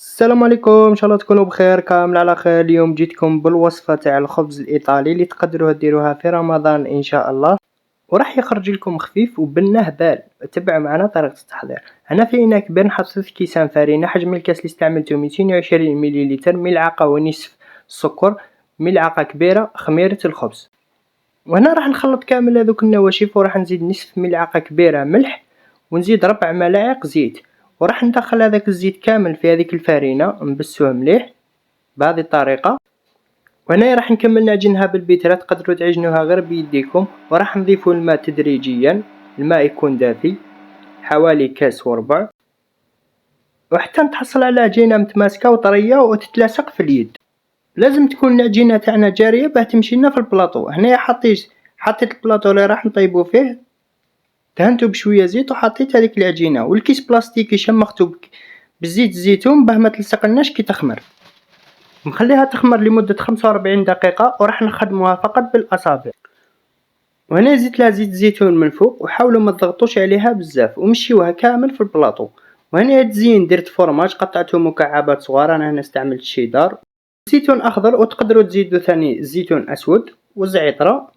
السلام عليكم، ان شاء الله تكونوا بخير كامل على خير. اليوم جيتكم بالوصفه تاع الخبز الايطالي اللي تقدروها ديروها في رمضان ان شاء الله، وراح يخرج لكم خفيف وبنه بال. تبعوا معنا طريقه التحضير. هنا في اناء كبير نحط 3 كيسان فرينه. حجم الكاس اللي استعملته 220 مليلتر. ملعقه ونصف سكر، ملعقه كبيره خميره الخبز. وهنا راح نخلط كامل هذوك النواشف، وراح نزيد نصف ملعقه كبيره ملح، ونزيد 4 ملاعق زيت، وراح ندخل هذاك الزيت كامل في هذيك الفرينه نبسوه مليح بهذه الطريقه. وهنا راح نكمل نعجنها بالبيترا، تقدروا تعجنوها غير بيديكم. وراح نضيفوا الماء تدريجيا، الماء يكون دافي حوالي كاس وربع، وحتى نتحصل على عجينه متماسكه وطريه وتتلاصق في اليد. لازم تكون العجينه تاعنا جاريه باه تمشي لنا في البلاطو. هنا حطيت البلاطو اللي راح نطيبو فيه، دهنته بشويه زيت وحطيت هذيك العجينه، والكيس بلاستيكي شمختو بزيت الزيتون باه ما تلصقلناش كي تخمر. نخليها تخمر لمده 45 دقيقه، وراح نخدموها فقط بالاصابع. وهنا زدت لها زيت الزيتون من الفوق، وحاولوا ما تضغطوش عليها بزاف، ومشيوها كامل في البلاطو. وهنا التزيين درت فرماج قطعته مكعبات صغيره، انا هنا استعملت شيدار، زيتون اخضر، وتقدروا تزيدوا ثاني زيتون اسود والزعتره،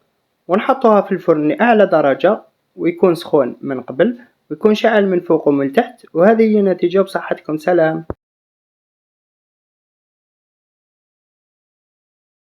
ونحطوها في الفرن لاعلى درجه، ويكون سخون من قبل، ويكون شعل من فوق ومن تحت. وهذه هي النتيجه. بصحتكم، سلام.